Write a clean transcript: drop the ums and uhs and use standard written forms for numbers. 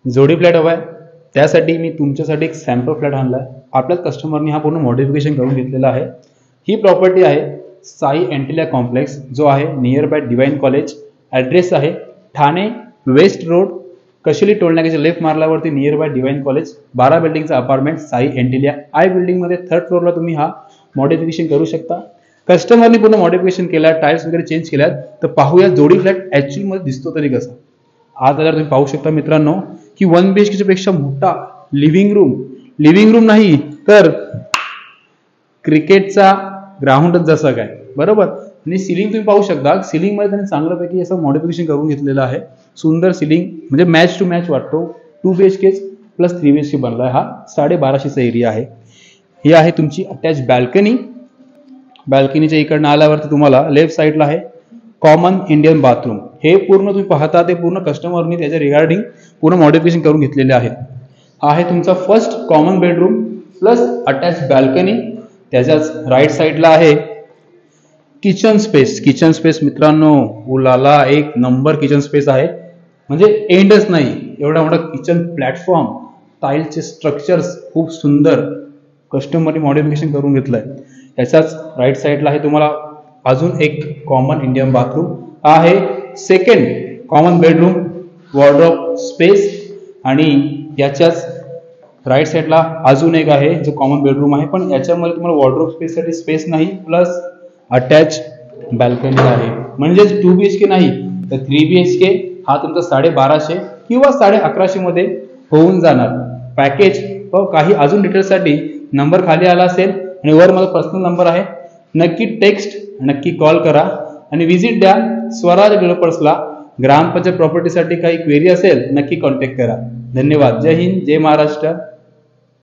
जोडी फ्लॅट हवा आहे, त्यासाठी मी तुमच्यासाठी एक सॅम्पल फ्लॅट आणला आहे. आपल्याच कस्टमरने हा पूर्ण मॉडिफिकेशन करून घेतलेला आहे. ही प्रॉपर्टी आहे साई एंटिलिया कॉम्प्लेक्स, जो आहे near by Divine college. Address आहे ठाणे वेस्ट रोड, कशेली टोलनाक्याच्या लेफ्ट मारल्यावरती नियर बाय डिवाइन कॉलेज. 12 बिल्डिंगचा अपार्टमेंट साई एंटिलिया आय बिल्डिंगमध्ये 3rd फ्लोअरला तुम्ही हा मॉडिफिकेशन करू शकता. कस्टमरने पूर्ण मॉडिफिकेशन केला, टाईल्स वगैरे चेंज केल्यात. तर पाहूया जोडी फ्लॅट ॲक्च्युअली मध्ये दिसतो तरी कसा. आज जर तुम्ही पाहू शकता मित्रांनो की 1 BHK पेक्षा मोठा लिव्हिंग रूम नाही तर क्रिकेटचा ग्राउंडच जसं काय, बरोबर. आणि सिलिंग तुम्ही पाहू शकता, सिलिंग मध्ये त्यांनी चांगल्यापैकी असं मॉडिफिकेशन करून घेतलेलं आहे. सुंदर सिलिंग, म्हणजे मॅच टू मॅच वाटतो. 2 BHK प्लस 3 BHK बनलाय. हा 1250चा एरिया आहे. ही आहे तुमची अटॅच बॅल्कनी. बॅल्कनीच्या इकडनं आल्यावरती तुम्हाला लेफ्ट साईडला आहे कॉमन इंडियन बाथरूम. हे पूर्ण तुम्ही पाहता ते पूर्ण कस्टमरनी त्याच्या रिगार्डिंग पूर्ण मॉडिफिकेशन करून घेतलेले आहे. हा आहे तुमचा first common bedroom plus attach balcony. त्याच्याच राईट साईडला आहे किचन स्पेस मित्रांनो, उलाला एक नंबर किचन स्पेस आहे. म्हणजे एंडच नाही, एवढा मोठा किचन प्लॅटफॉर्म, टाईलचे स्ट्रक्चर्स खूप सुंदर कस्टमरनी मॉडिफिकेशन करून घेतलंय. याच्याच राईट साईडला आहे तुम्हाला अजून एक कॉमन इंडियन बाथरूम. हा आहे second common bedroom, wardrobe space. आणि याच्याच राईट साईडला अजून एक आहे जो कॉमन बेडरूम आहे, पण याच्यामध्ये तुम्हाला वॉर्डरोब स्पेससाठी स्पेस नाही, प्लस अटॅच बॅल्कनी आहे. म्हणजे 2 BHK नाही तर 3 BHK. हा तुमचा 1250 किंवा 1150 मध्ये होऊन जाणार. पॅकेज व काही अजून डिटेल्ससाठी नंबर खाली आला असेल आणि वर माझा पर्सनल नंबर आहे. नक्की टेक्स्ट, नक्की कॉल करा आणि व्हिजिट द्या स्वराज डेव्हलपर्सला. ग्रामपंचायत प्रॉपर्टीसाठी काही क्वेरी असेल नक्की कॉन्टॅक्ट करा. धन्यवाद. जय हिंद, जय महाराष्ट्र.